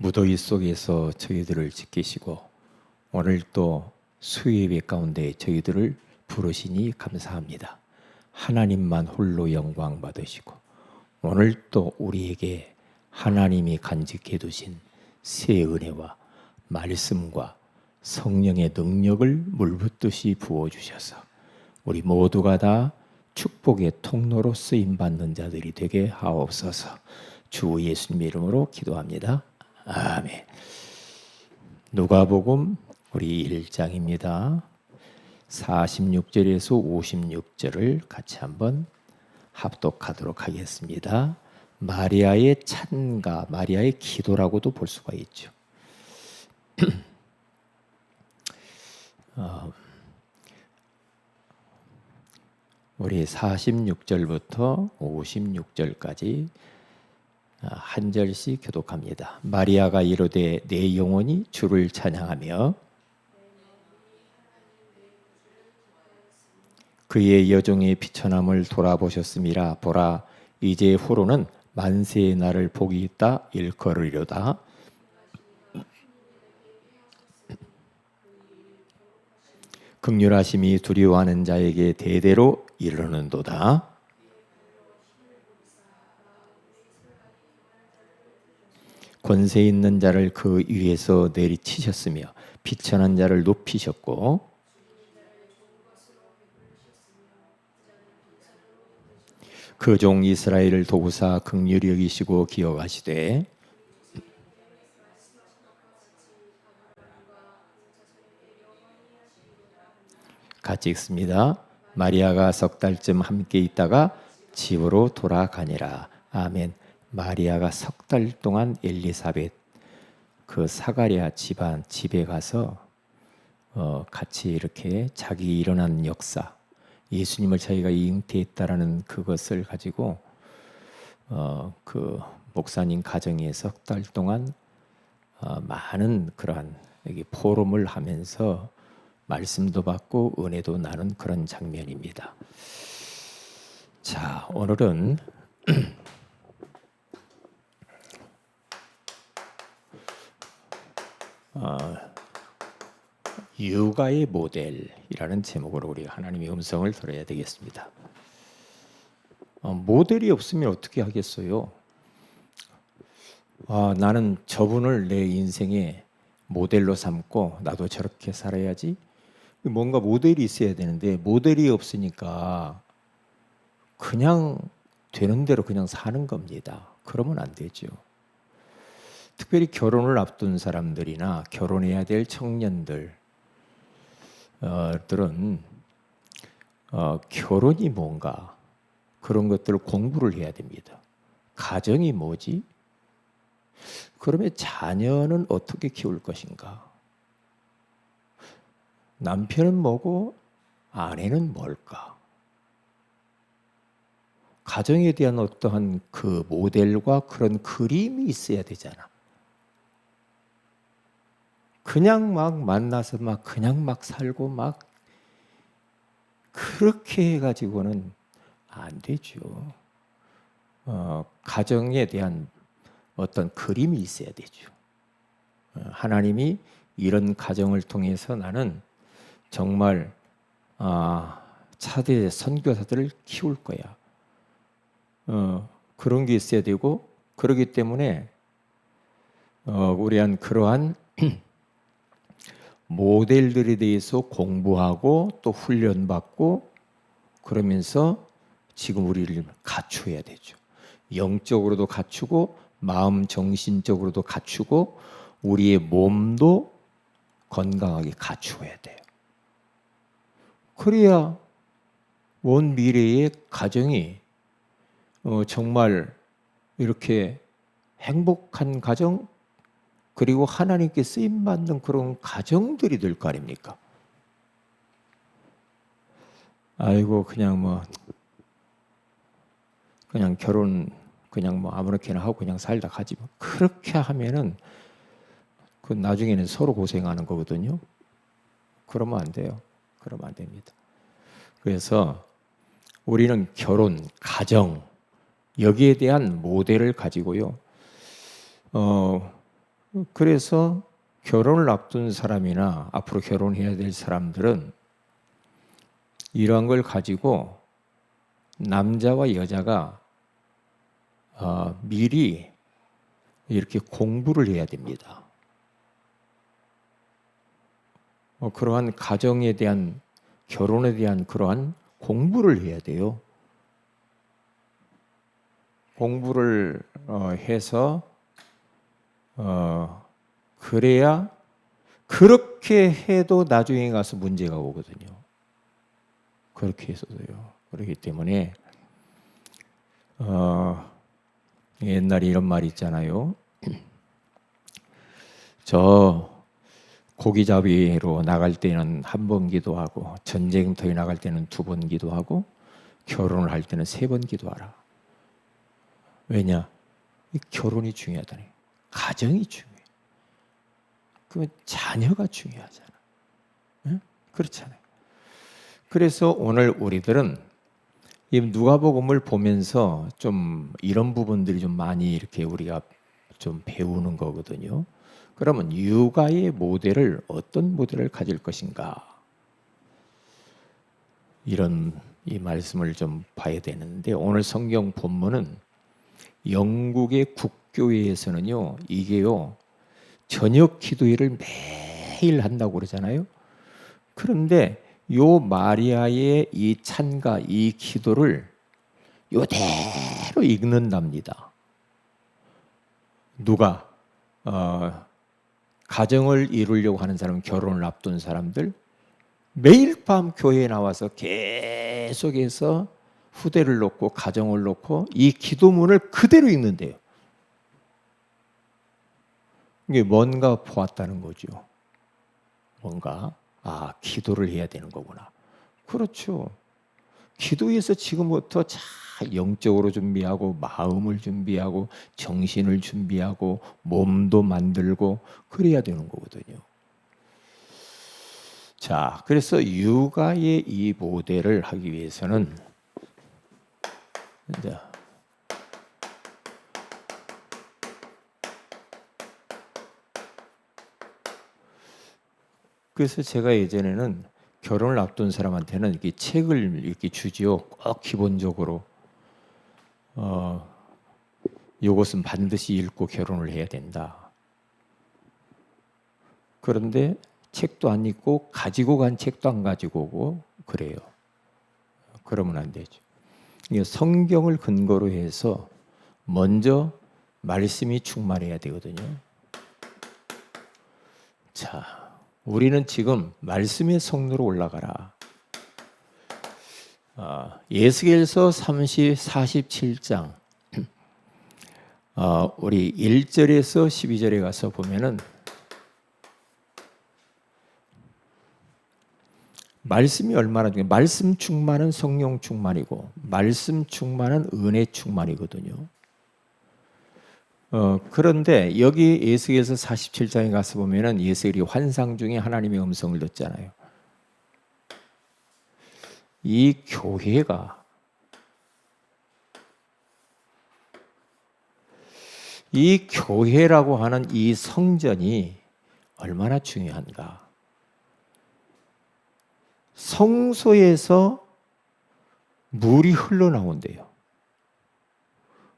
무더위 속에서 저희들을 지키시고 오늘 또 수요예배 가운데 저희들을 부르시니 감사합니다. 하나님만 홀로 영광 받으시고 오늘 또 우리에게 하나님이 간직해 두신 새 은혜와 말씀과 성령의 능력을 물붓듯이 부어주셔서 우리 모두가 다 축복의 통로로 쓰임받는 자들이 되게 하옵소서. 주 예수님 이름으로 기도합니다. 아멘. 누가복음 우리 1장입니다. 46절에서 56절을 같이 한번 합독하도록 하겠습니다. 마리아의 찬가, 마리아의 기도라고도 볼 수가 있죠. 우리 46절부터 56절까지 한 절씩 교독합니다. 마리아가 이르되 내 영혼이 주를 찬양하며 그의 여종의 비천함을 돌아보셨음이라. 보라, 이제 후로는 만세의 날을 복이 있다 일컬으리로다. 긍휼하심이 두려워하는 자에게 대대로 이르는도다. 권세 있는 자를 그 위에서 내리치셨으며 비천한 자를 높이셨고 그 종 이스라엘을 도우사 긍휼히 여기시고 기억하시되 같이 읽습니다. 마리아가 석 달쯤 함께 있다가 집으로 돌아가니라. 아멘. 마리아가 석 달 동안 엘리사벳 그 사가랴 집안 집에 가서 같이 이렇게 자기 일어난 역사, 예수님을 자기가 잉태했다라는 그것을 가지고 그 목사님 가정에 석 달 동안 많은 그러한 포럼을 하면서 말씀도 받고 은혜도 나눈 그런 장면입니다. 자, 오늘은 육아의 모델이라는 제목으로 우리가 하나님의 음성을 들어야 되겠습니다. 모델이 없으면 어떻게 하겠어요? 나는 저분을 내 인생의 모델로 삼고 나도 저렇게 살아야지. 뭔가 모델이 있어야 되는데 모델이 없으니까 그냥 되는 대로 그냥 사는 겁니다. 그러면 안 되죠. 특별히 결혼을 앞둔 사람들이나 결혼해야 될 청년들 들은 결혼이 뭔가 그런 것들을 공부를 해야 됩니다. 가정이 뭐지? 그러면 자녀는 어떻게 키울 것인가? 남편은 뭐고 아내는 뭘까? 가정에 대한 어떠한 그 모델과 그런 그림이 있어야 되잖아. 그냥 막 만나서 막 그냥 막 살고 막 그렇게 해가지고는 안 되죠. 가정에 대한 어떤 그림이 있어야 되죠. 하나님이 이런 가정을 통해서 나는 정말 차대 선교사들을 키울 거야. 그런 게 있어야 되고 그렇기 때문에 우리한 그러한 모델들에 대해서 공부하고 또 훈련받고 그러면서 지금 우리를 갖춰야 되죠. 영적으로도 갖추고 마음 정신적으로도 갖추고 우리의 몸도 건강하게 갖추어야 돼요. 그래야 온 미래의 가정이 정말 이렇게 행복한 가정 그리고 하나님께 쓰임받는 그런 가정들이 될 거 아닙니까? 아이고 그냥 결혼 그냥 아무렇게나 하고 그냥 살다 가지 뭐. 그렇게 하면은 그 나중에는 서로 고생하는 거거든요. 그러면 안 돼요. 그러면 안 됩니다. 그래서 우리는 결혼, 가정 여기에 대한 모델을 가지고요. 그래서 결혼을 앞둔 사람이나 앞으로 결혼해야 될 사람들은 이러한 걸 가지고 남자와 여자가 미리 이렇게 공부를 해야 됩니다. 그러한 가정에 대한, 결혼에 대한 그러한 공부를 해야 돼요. 공부를 해서 그래야, 그렇게 해도 나중에 가서 문제가 오거든요. 그렇게 해서도요. 그렇기 때문에 옛날에 이런 말이 있잖아요. 저 고기잡이로 나갈 때는 한 번 기도하고, 전쟁터에 나갈 때는 2번 기도하고, 결혼을 할 때는 3번 기도하라. 왜냐? 결혼이 중요하다니. 가정이 중요해. 그 자녀가 중요하잖아. 응? 그렇잖아요. 그래서 오늘 우리들은 이 누가복음을 보면서 좀 이런 부분들이 좀 많이 이렇게 우리가 좀 배우는 거거든요. 그러면 육아의 모델을, 어떤 모델을 가질 것인가, 이런 이 말씀을 좀 봐야 되는데, 오늘 성경 본문은 영국의 국교회에서는요, 이게요, 저녁 기도회를 매일 한다고 그러잖아요. 그런데 요 마리아의 이 찬가, 이 기도를 요대로 읽는답니다. 누가? 가정을 이루려고 하는 사람, 결혼을 앞둔 사람들, 매일 밤 교회에 나와서 계속해서 후대를 놓고, 가정을 놓고 이 기도문을 그대로 읽는데요. 이게 뭔가 보았다는 거죠. 뭔가, 기도를 해야 되는 거구나. 그렇죠. 기도에서 지금부터 잘 영적으로 준비하고, 마음을 준비하고, 정신을 준비하고, 몸도 만들고 그래야 되는 거거든요. 자, 그래서 육아의 이 모델을 하기 위해서는 이제 그래서 제가 예전에는 결혼을 앞둔 사람한테는 이렇게 책을 이렇게 주지요. 꼭 기본적으로 이것은 반드시 읽고 결혼을 해야 된다. 그런데 책도 안 읽고, 가지고 간 책도 안 가지고 오고 그래요. 그러면 안 되죠. 성경을 근거로 해서 먼저 말씀이 충만해야 되거든요. 자, 우리는 지금 말씀의 성로로 올라가라. 예스겔서 47장 우리 1절에서 12절에 가서 보면은 말씀이 얼마나 중요해요. 말씀 충만은 성령 충만이고, 말씀 충만은 은혜 충만이거든요. 그런데 여기 예스겔서 47장에 가서 보면은 예스겔이 환상 중에 하나님의 음성을 듣잖아요. 이 교회가, 이 교회라고 하는 이 성전이 얼마나 중요한가. 성소에서 물이 흘러나온대요.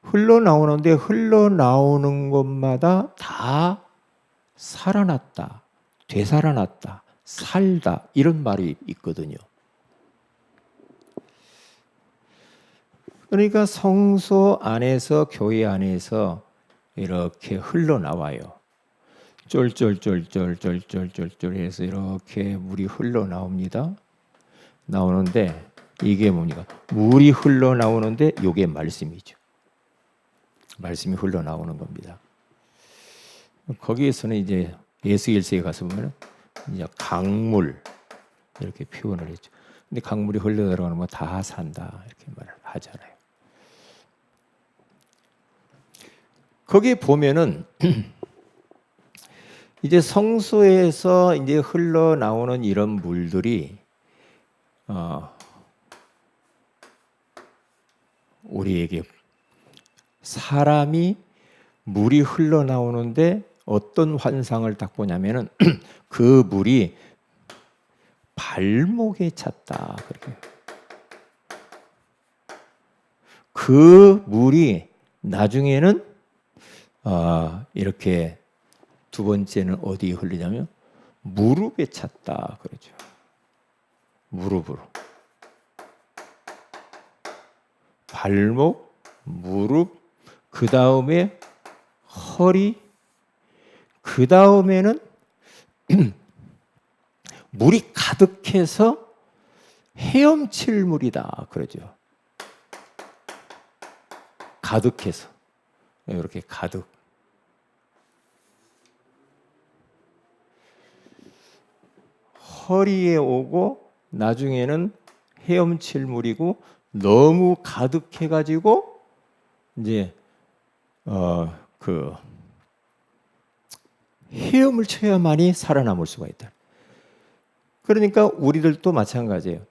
흘러나오는데 흘러나오는 것마다 다 살아났다, 되살아났다, 살다, 이런 말이 있거든요. 그러니까 성소 안에서, 교회 안에서 이렇게 흘러나와요. 쫄쫄쫄쫄쫄쫄쫄쫄 해서 이렇게 물이 흘러나옵니다. 나오는데 이게 뭡니까? 물이 흘러나오는데 이게 말씀이죠. 말씀이 흘러나오는 겁니다. 거기에서는 이제 예수일서에 가서 보면 이제 강물 이렇게 표현을 했죠. 근데 강물이 흘러 들어가는 거 다 산다 이렇게 말을 하잖아요. 거기에 보면은 이제 성소에서 이제 흘러나오는 이런 물들이 우리에게, 사람이 물이 흘러나오는데 어떤 환상을 딱 보냐면은 그 물이 발목에 찼다. 그렇게. 그 물이 나중에는 이렇게 두 번째는 어디에 흘리냐면 무릎에 찼다. 그러죠. 무릎으로. 발목, 무릎, 그 다음에 허리, 그 다음에는 물이 가득해서 헤엄칠 물이다. 그러죠. 가득해서. 이렇게 가득. 허리에 오고 나중에는 헤엄칠 물이고 너무 가득해가지고 이제 헤엄을 쳐야만이 살아남을 수가 있다. 그러니까 우리들도 마찬가지예요.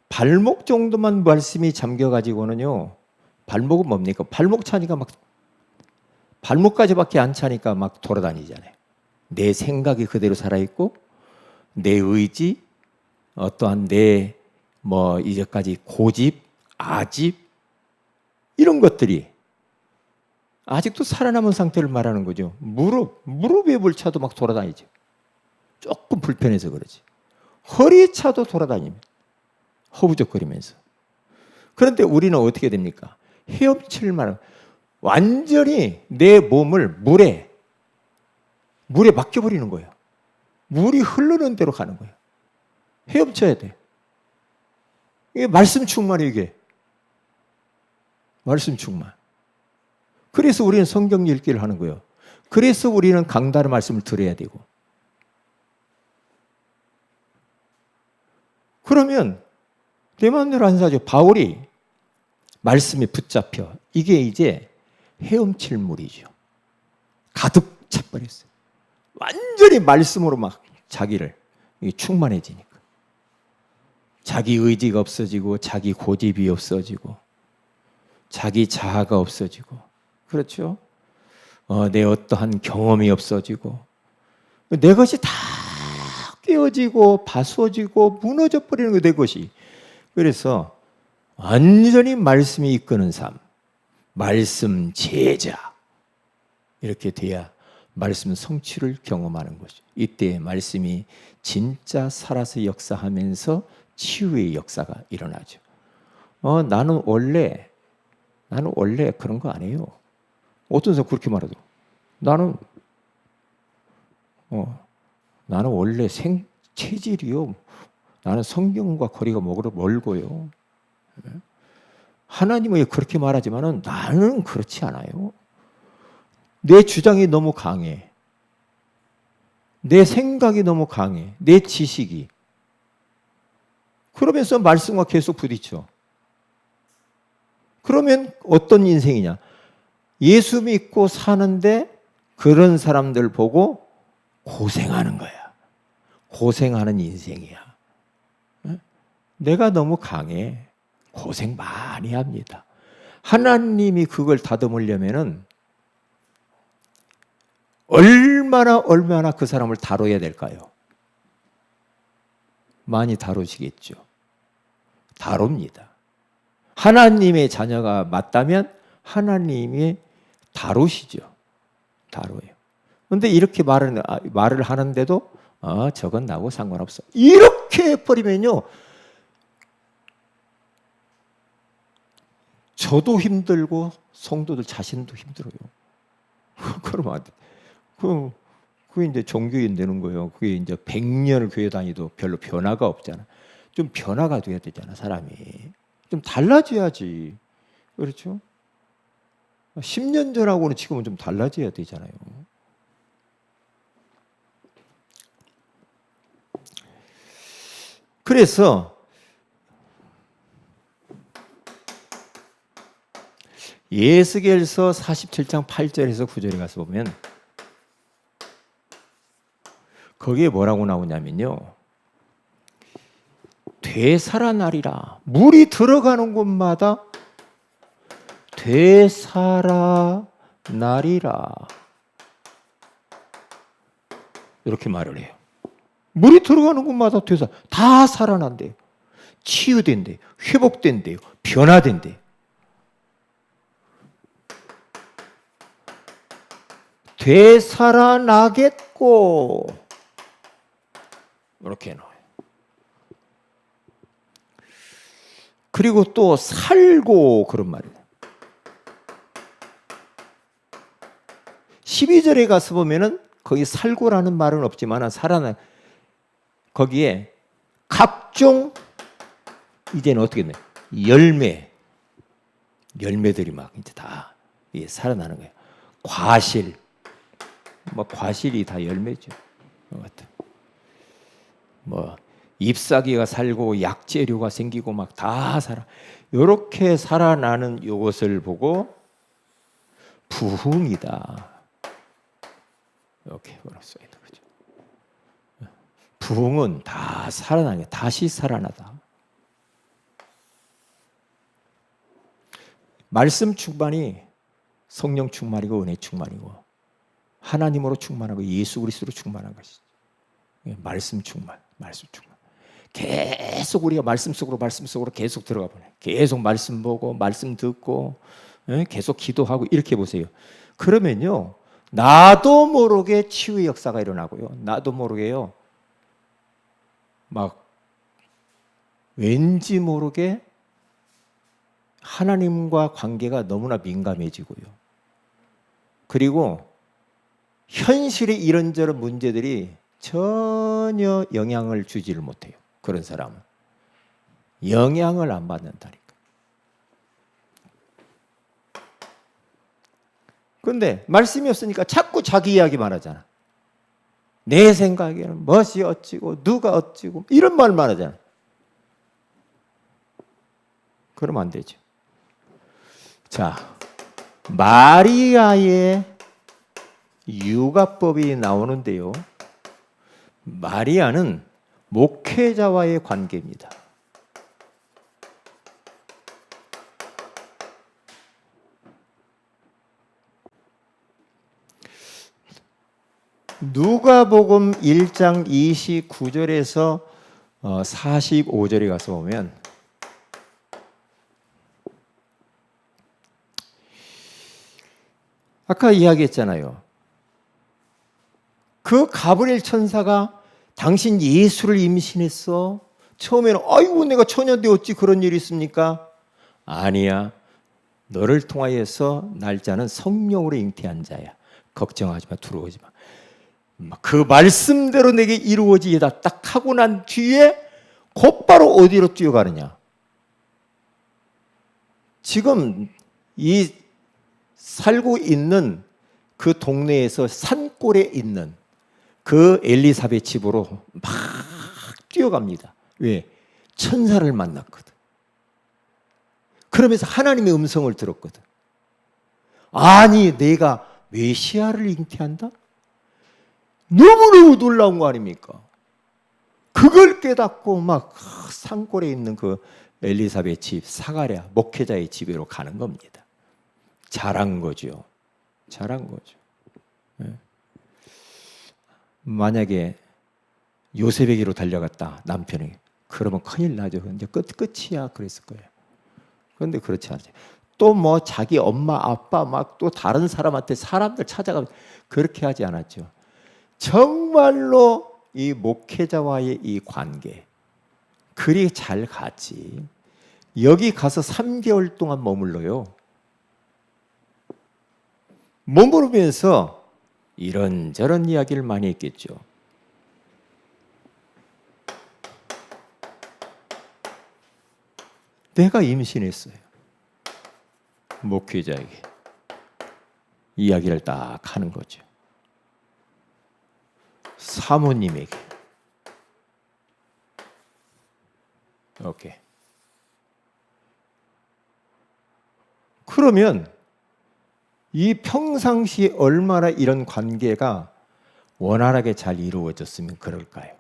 발목 정도만 말씀이 잠겨가지고는요. 발목은 뭡니까? 발목 차니까 막 발목까지밖에 안 차니까 막 돌아다니잖아요. 내 생각이 그대로 살아있고 내 의지, 어떠한 내 이제까지 고집, 아집 이런 것들이 아직도 살아남은 상태를 말하는 거죠. 무릎에 물차도 막 돌아다니죠. 조금 불편해서 그러지. 허리에 차도 돌아다니면 허우적거리면서. 그런데 우리는 어떻게 됩니까? 헤엄칠 만한 완전히 내 몸을 물에 맡겨버리는 거예요. 물이 흐르는 대로 가는 거예요. 헤엄쳐야 돼. 이게 말씀 충만이에요, 이게. 말씀 충만. 그래서 우리는 성경 읽기를 하는 거예요. 그래서 우리는 강단의 말씀을 들어야 되고. 그러면 내 마음대로 안 사죠. 바울이 말씀에 붙잡혀. 이게 이제 헤엄칠 물이죠. 가득 차버렸어요. 완전히 말씀으로 막 자기를 충만해지니까. 자기 의지가 없어지고 자기 고집이 없어지고 자기 자아가 없어지고 그렇죠? 내 어떠한 경험이 없어지고 내 것이 다 깨어지고 바수어지고 무너져 버리는 거 내 것이. 그래서 완전히 말씀이 이끄는 삶, 말씀 제자 이렇게 돼야 말씀 성취를 경험하는 것이. 이때 말씀이 진짜 살아서 역사하면서 치유의 역사가 일어나죠. 나는 원래 그런 거 아니에요. 어떤 사람 그렇게 말해도 나는 원래 체질이요. 나는 성경과 거리가 멀고요. 하나님은 그렇게 말하지만은 나는 그렇지 않아요. 내 주장이 너무 강해. 내 생각이 너무 강해. 내 지식이. 그러면서 말씀과 계속 부딪혀. 그러면 어떤 인생이냐? 예수 믿고 사는데 그런 사람들 보고 고생하는 거야. 고생하는 인생이야. 내가 너무 강해. 고생 많이 합니다. 하나님이 그걸 다듬으려면은 얼마나 그 사람을 다뤄야 될까요? 많이 다루시겠죠. 다룹니다. 하나님의 자녀가 맞다면 하나님이 다루시죠. 다뤄요. 그런데 이렇게 말을 하는데도 저건 나하고 상관없어. 이렇게 해버리면요. 저도 힘들고 성도들 자신도 힘들어요. 그러면 안 돼. 그게 이제 종교인 되는 거예요. 그게 이제 100년을 교회 다니도 별로 변화가 없잖아. 좀 변화가 돼야 되잖아, 사람이. 좀 달라져야지. 그렇죠? 10년 전하고는 지금은 좀 달라져야 되잖아요. 그래서 예스겔서 47장 8절에서 9절에 가서 보면 거기에 뭐라고 나오냐면요. 되살아나리라. 물이 들어가는 곳마다 되살아나리라. 이렇게 말을 해요. 물이 들어가는 곳마다 되사 다 살아난대요. 치유된대요. 회복된대요. 변화된대요. 되살아나겠고 이렇게 해놓아요. 그리고 또 살고 그런 말이에요. 12절에 가서 보면은 거기 살고라는 말은 없지만 살아나 거기에 각종 이제는 어떻게 돼? 열매들이 막 이제 다 살아나는 거예요. 과실, 뭐 과실이 다 열매죠. 뭐 잎사귀가 살고 약재료가 생기고 막 다 이렇게 살아나는 이것을 보고 부흥이다. 이렇게 써 있는 거죠. 부흥은 다 살아나게 다시 살아나다. 말씀 충만이 성령 충만이고 은혜 충만이고 하나님으로 충만하고 예수 그리스도로 충만한 것이죠. 말씀 충만. 계속 우리가 말씀 속으로 계속 들어가 보네. 계속 말씀 보고 말씀 듣고 계속 기도하고 이렇게 보세요. 그러면요. 나도 모르게 치유의 역사가 일어나고요. 나도 모르게요. 막 왠지 모르게 하나님과 관계가 너무나 민감해지고요. 그리고 현실의 이런저런 문제들이 전혀 영향을 주지를 못해요. 그런 사람은 영향을 안 받는다니까. 그런데 말씀이 없으니까 자꾸 자기 이야기만 하잖아. 내 생각에는 무엇이 어찌고 누가 어찌고 이런 말만 하잖아. 그러면 안 되죠. 자, 마리아의 육아법이 나오는데요. 마리아는 목회자와의 관계입니다. 누가복음 1장 29절에서 45절에 가서 보면 아까 이야기했잖아요. 그 가브리엘 천사가 당신 예수를 임신했어. 처음에는 아이고 내가 처녀인데 어찌 그런 일이 있습니까? 아니야. 너를 통하여서 날짜는 성령으로 잉태한 자야. 걱정하지 마. 두려워하지 마. 그 말씀대로 내게 이루어지다 딱 하고 난 뒤에 곧바로 어디로 뛰어가느냐. 지금 이 살고 있는 그 동네에서 산골에 있는 그 엘리사벳 집으로 막 뛰어갑니다. 왜? 천사를 만났거든. 그러면서 하나님의 음성을 들었거든. 아니 내가 메시아를 잉태한다? 너무너무 놀라운 거 아닙니까? 그걸 깨닫고 막 산골에 있는 그 엘리사벳 집, 사가랴 목회자의 집으로 가는 겁니다. 잘한 거죠. 잘한 거죠. 만약에 요셉에게로 달려갔다 남편이 그러면 큰일 나죠. 이제 끝이야 그랬을 거예요. 그런데 그렇지 않아요. 또 뭐 자기 엄마 아빠 막 또 다른 사람한테 사람들 찾아가면 그렇게 하지 않았죠. 정말로 이 목회자와의 이 관계 그리 잘 갔지. 여기 가서 3개월 동안 머물러요. 머무르면서 이런저런 이야기를 많이 했겠죠. 내가 임신했어요. 목회자에게 이야기를 딱 하는 거죠. 사모님에게 이렇게. 그러면 이 평상시에 얼마나 이런 관계가 원활하게 잘 이루어졌으면 그럴까요?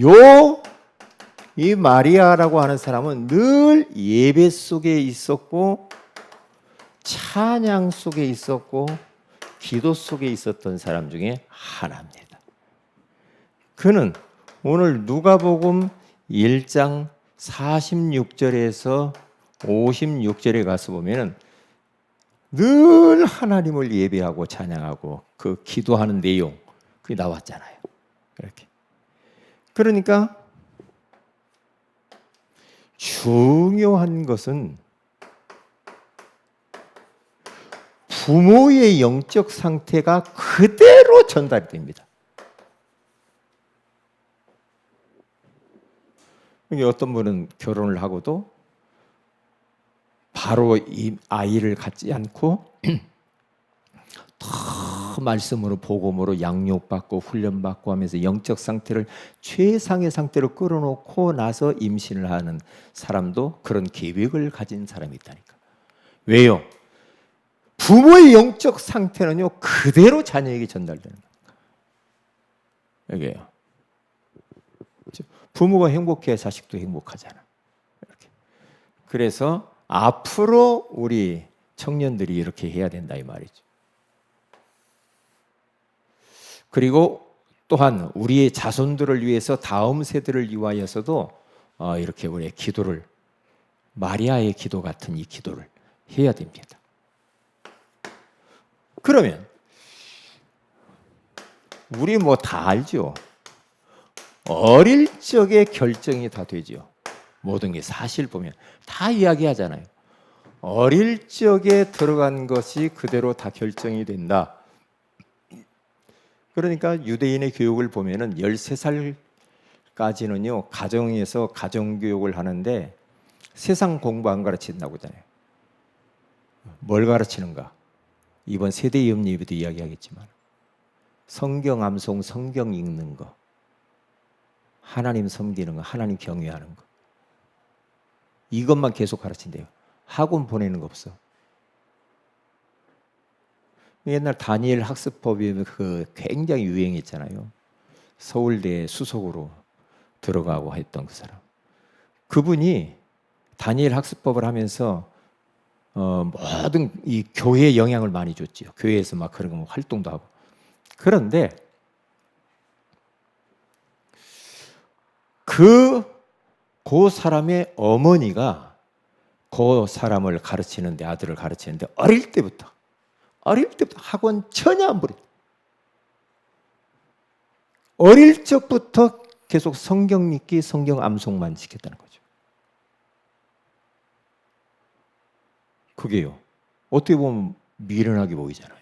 요 이 마리아라고 하는 사람은 늘 예배 속에 있었고 찬양 속에 있었고 기도 속에 있었던 사람 중에 하나입니다. 그는 오늘 누가복음 1장 46절에서 56절에 가서 보면은 늘 하나님을 예배하고 찬양하고 그 기도하는 내용 그게 나왔잖아요. 그렇게. 그러니까 중요한 것은 부모의 영적 상태가 그대로 전달이 됩니다. 어떤 분은 결혼을 하고도 바로 이 아이를 갖지 않고 더 말씀으로 복음으로 양육받고 훈련받고 하면서 영적 상태를 최상의 상태로 끌어놓고 나서 임신을 하는 사람도 그런 계획을 가진 사람이 있다니까. 왜요? 부모의 영적 상태는요 그대로 자녀에게 전달되는 거예요. 여기에요. 부모가 행복해야 자식도 행복하잖아. 이렇게. 그래서 앞으로 우리 청년들이 이렇게 해야 된다 이 말이죠. 그리고 또한 우리의 자손들을 위해서 다음 세대를 위하여서도 이렇게 우리의 기도를 마리아의 기도 같은 이 기도를 해야 됩니다. 그러면 우리 뭐 다 알죠. 어릴 적에 결정이 다 되죠. 모든 게 사실 보면 다 이야기하잖아요. 어릴 적에 들어간 것이 그대로 다 결정이 된다. 그러니까 유대인의 교육을 보면은 13살까지는요 가정에서 가정교육을 하는데 세상 공부 안 가르친다고 하잖아요. 뭘 가르치는가? 이번 세대 염리에도 이야기하겠지만 성경 암송, 성경 읽는 거, 하나님 섬기는 거, 하나님 경외하는 거, 이것만 계속 가르친대요. 학원 보내는 거 없어. 옛날 다니엘 학습법이 그 굉장히 유행했잖아요. 서울대 수석으로 들어가고 했던 그 사람. 그분이 다니엘 학습법을 하면서 모든 이 교회에 영향을 많이 줬죠. 교회에서 막 그런 거 활동도 하고. 그런데 그 사람의 어머니가 그 사람을 가르치는데, 아들을 가르치는데 어릴 때부터 학원 전혀 안 보냈다. 어릴 적부터 계속 성경 읽기, 성경 암송만 시켰다는 거죠. 그게요, 어떻게 보면 미련하게 보이잖아요.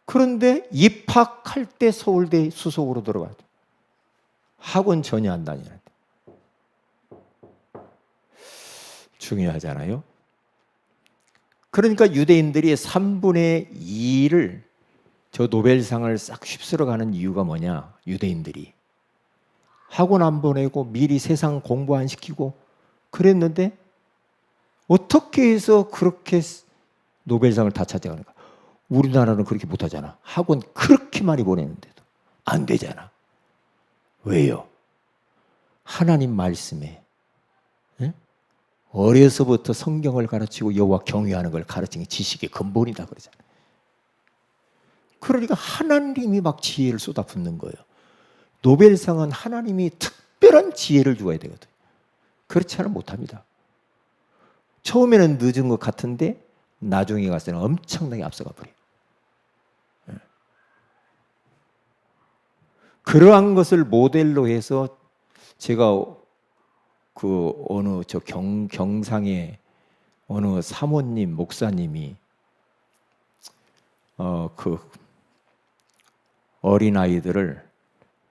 그런데 입학할 때 서울대 수석으로 들어가야 돼. 학원 전혀 안 다니는데. 중요하잖아요. 그러니까 유대인들이 3분의 2를 저 노벨상을 싹 휩쓸어 가는 이유가 뭐냐? 유대인들이 학원 안 보내고 미리 세상 공부 안 시키고 그랬는데 어떻게 해서 그렇게 노벨상을 다 차지하는가? 우리나라는 그렇게 못하잖아. 학원 그렇게 많이 보내는데도 안 되잖아. 왜요? 하나님 말씀에 어려서부터 성경을 가르치고 여호와 경외하는 걸 가르치는 게 지식의 근본이다 그러잖아요. 그러니까 하나님이 막 지혜를 쏟아붓는 거예요. 노벨상은 하나님이 특별한 지혜를 주어야 되거든요. 그렇지 않으면 못합니다. 처음에는 늦은 것 같은데 나중에 가서는 엄청나게 앞서가 버려요. 그러한 것을 모델로 해서 제가 그 어느 저 경상의 어느 사모님 목사님이 그 어린 아이들을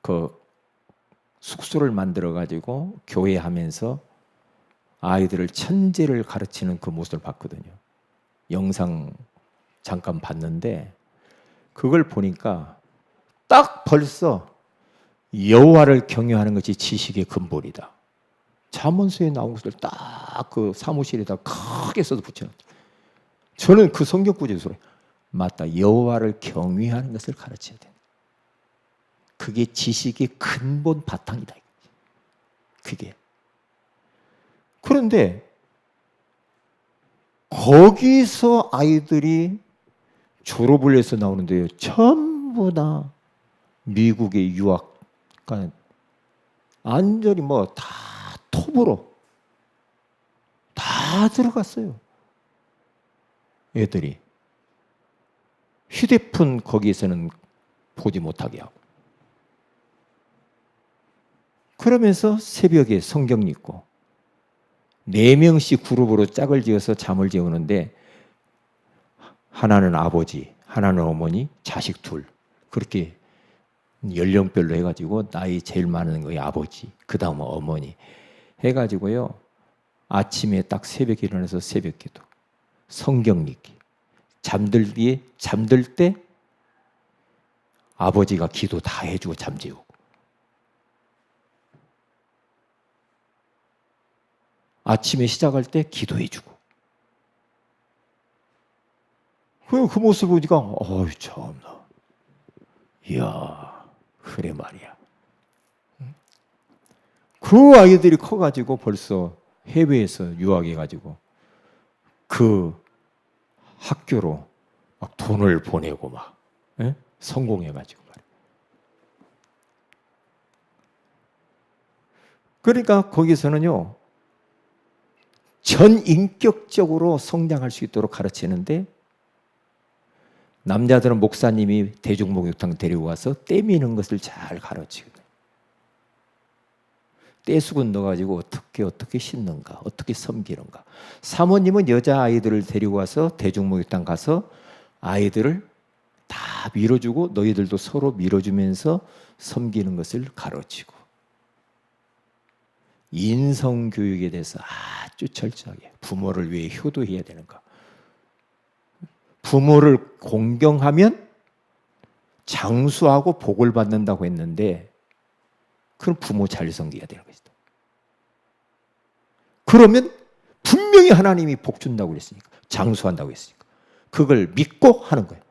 그 숙소를 만들어 가지고 교회하면서 아이들을 천재를 가르치는 그 모습을 봤거든요. 영상 잠깐 봤는데 그걸 보니까 딱 벌써 여호와를 경외하는 것이 지식의 근본이다. 잠언서에 나온 것을 딱 그 사무실에다 크게 써서 붙여놨죠. 저는 그 성경 구절 소리 맞다. 여호와를 경외하는 것을 가르쳐야 된다. 그게 지식의 근본 바탕이다. 그게. 그런데 거기서 아이들이 졸업을 해서 나오는데요. 전부 다 미국의 유학가 완전히 뭐 다 톱으로 다 들어갔어요. 애들이. 휴대폰 거기에서는 보지 못하게 하고. 그러면서 새벽에 성경 읽고 4명씩 그룹으로 짝을 지어서 잠을 재우는데 하나는 아버지, 하나는 어머니, 자식 둘. 그렇게 연령별로 해가지고 나이 제일 많은 거이 아버지, 그 다음은 어머니 해가지고요. 아침에 딱 새벽에 일어나서 새벽 기도, 성경 읽기. 잠들 때 아버지가 기도 다 해주고 잠재우고. 아침에 시작할 때 기도해주고. 그 모습 보니까 어이 참나. 이야 그래 말이야. 그 아이들이 커가지고 벌써 해외에서 유학해가지고 그 학교로 막 돈을 보내고 막 성공해가지고 말이야. 그러니까 거기서는요 전인격적으로 성장할 수 있도록 가르치는데 남자들은 목사님이 대중목욕탕 데리고 와서 때 미는 것을 잘 가르치거든요. 떼수건 넣어가지고 어떻게 씻는가, 어떻게 섬기는가. 사모님은 여자아이들을 데리고 와서 대중목욕탕 가서 아이들을 다 밀어주고 너희들도 서로 밀어주면서 섬기는 것을 가르치고 인성교육에 대해서 아주 철저하게 부모를 위해 효도해야 되는가. 부모를 공경하면 장수하고 복을 받는다고 했는데 그럼 부모 잘 섬겨야 되는 것이다. 그러면 분명히 하나님이 복 준다고 그랬으니까 장수한다고 했으니까 그걸 믿고 하는 거예요.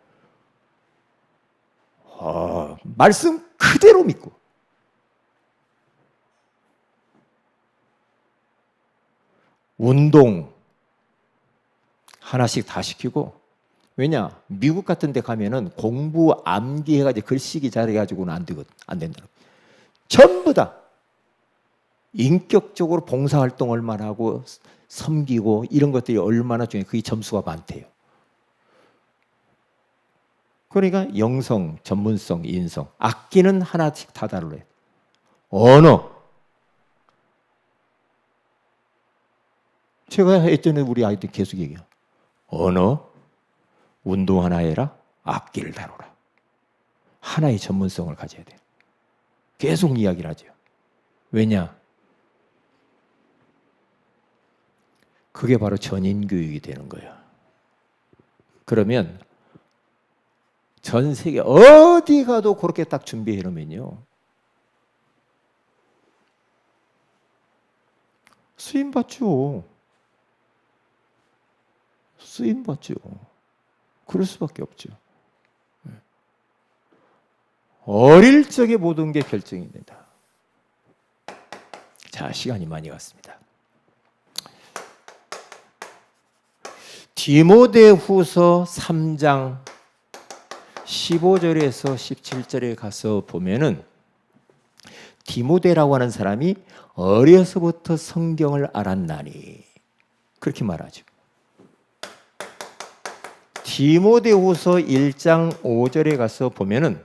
말씀 그대로 믿고 운동 하나씩 다 시키고 왜냐? 미국 같은 데 가면은 공부 암기해가지고 글쓰기 잘해가지고는 안 된다고. 전부 다 인격적으로 봉사활동 얼마나 하고 섬기고 이런 것들이 얼마나 중요해. 그게 점수가 많대요. 그러니까 영성, 전문성, 인성. 악기는 하나씩 다 다르래요. 언어. 제가 예전에 우리 아이들 계속 얘기해요. 언어, 운동 하나 해라, 악기를 다뤄라. 하나의 전문성을 가져야 돼요. 계속 이야기를 하죠. 왜냐? 그게 바로 전인교육이 되는 거예요. 그러면 전 세계 어디 가도 그렇게 딱 준비해 놓으면요. 쓰임 받죠. 쓰임 받죠. 그럴 수밖에 없죠. 어릴 적에 모든 게 결정이 된다. 자, 시간이 많이 갔습니다. 디모데후서 3장 15절에서 17절에 가서 보면은 디모데라고 하는 사람이 어려서부터 성경을 알았나니 그렇게 말하죠. 디모데후서 1장 5절에 가서 보면은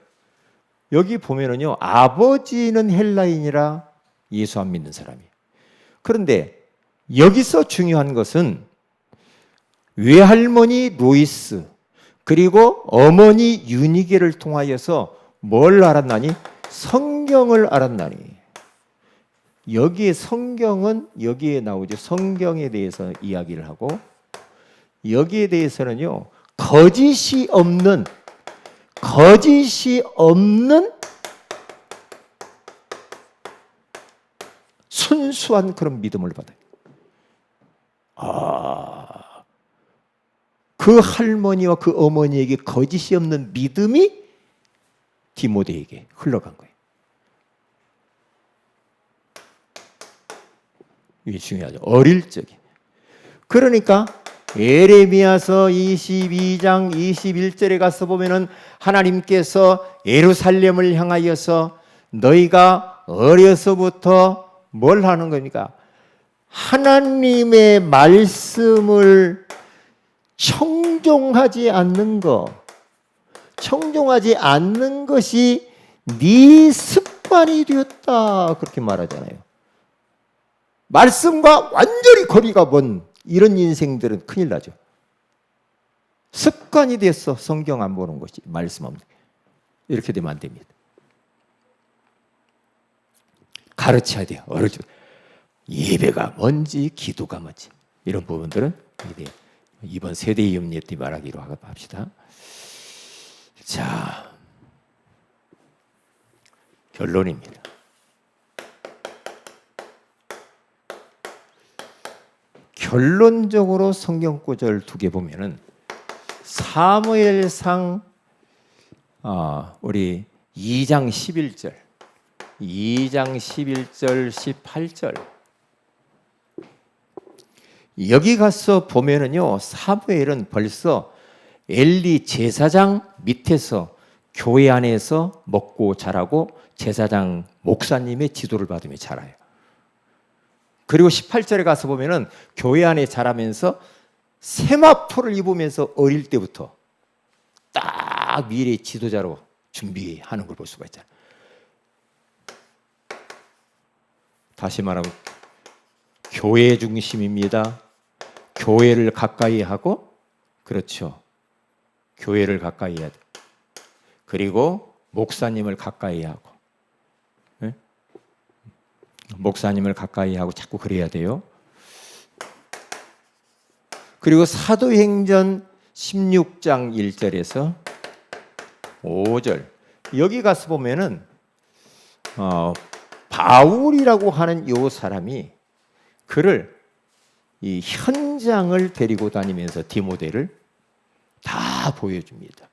여기 보면은요 아버지는 헬라인이라 예수 안 믿는 사람이. 그런데 여기서 중요한 것은 외할머니 로이스 그리고 어머니 유니게를 통하여서 뭘 알았나니? 성경을 알았나니. 여기에 성경은 여기에 나오죠. 성경에 대해서 이야기를 하고 여기에 대해서는요 거짓이 없는 순수한 그런 믿음을 받아요. 그 할머니와 그 어머니에게 거짓이 없는 믿음이 디모데에게 흘러간 거예요. 이게 중요하죠. 어릴 적에. 그러니까 예레미야서 22장 21절에 가서 보면은 하나님께서 예루살렘을 향하여서 너희가 어려서부터 뭘 하는 겁니까? 하나님의 말씀을 청종하지 않는 것이 네 습관이 되었다 그렇게 말하잖아요. 말씀과 완전히 거리가 먼 이런 인생들은 큰일 나죠. 습관이 됐어. 성경 안 보는 것이, 말씀 없는. 이렇게 되면 안 됩니다. 가르쳐야 돼요. 어릴 때 예배가 뭔지 기도가 뭔지 이런 부분들은 이번 세대의 염려 때 말하기로 합시다. 자, 결론입니다. 결론적으로 성경 구절 두 개 보면은 사무엘상 우리 2장 11절 18절 여기 가서 보면은요, 사무엘은 벌써 엘리 제사장 밑에서 교회 안에서 먹고 자라고 제사장 목사님의 지도를 받으며 자라요. 그리고 18절에 가서 보면은 교회 안에 자라면서 세마포를 입으면서 어릴 때부터 딱 미래의 지도자로 준비하는 걸 볼 수가 있잖아요. 다시 말하면 교회 중심입니다. 교회를 가까이 하고, 그렇죠. 교회를 가까이 해야 돼. 그리고 목사님을 가까이 하고, 네? 목사님을 가까이 하고 자꾸 그래야 돼요. 그리고 사도행전 16장 1절에서 5절 여기 가서 보면은 바울이라고 하는 이 사람이 그를 이 현장을 데리고 다니면서 디모데를 다 보여줍니다.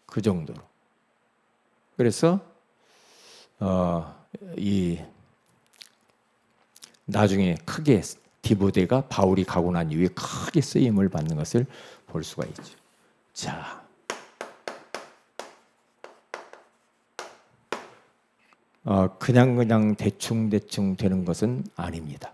그 정도로. 그래서 이 나중에 크게 디모데가 바울이 가고 난 이후에 크게 쓰임을 받는 것을 볼 수가 있죠. 자, 그냥 대충 되는 것은 아닙니다.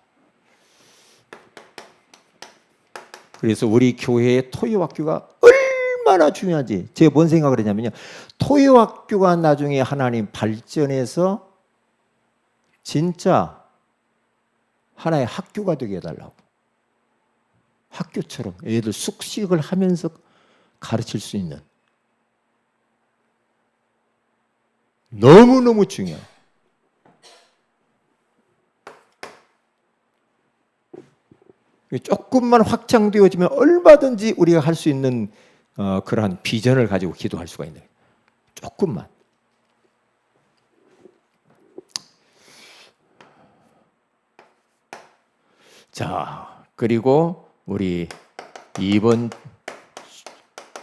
그래서 우리 교회의 토요학교가 얼마나 중요한지 제가 뭔 생각을 했냐면요, 토요학교가 나중에 하나님 발전해서 진짜 하나의 학교가 되게 해달라고. 학교처럼 애들 숙식을 하면서 가르칠 수 있는, 너무너무 중요해요. 조금만 확장되어지면 얼마든지 우리가 할 수 있는 그러한 비전을 가지고 기도할 수가 있는 거예요. 조금만. 자, 그리고 우리 이번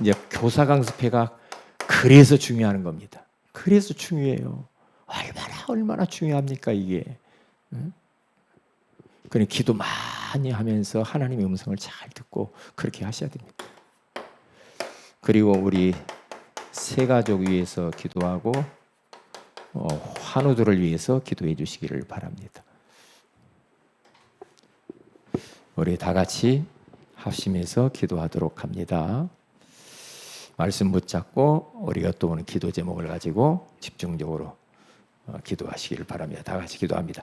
이제 교사 강습회가 그래서 중요한 겁니다. 그래서 중요해요. 얼마나 중요합니까 이게? 그냥 기도 많이 하면서 하나님의 음성을 잘 듣고 그렇게 하셔야 됩니다. 그리고 우리 세 가족 위해서 기도하고 환우들을 위해서 기도해 주시기를 바랍니다. 우리 다 같이 합심해서 기도하도록 합니다. 말씀 붙잡고 우리가 또 오늘 기도 제목을 가지고 집중적으로 기도하시기를 바랍니다. 다 같이 기도합니다.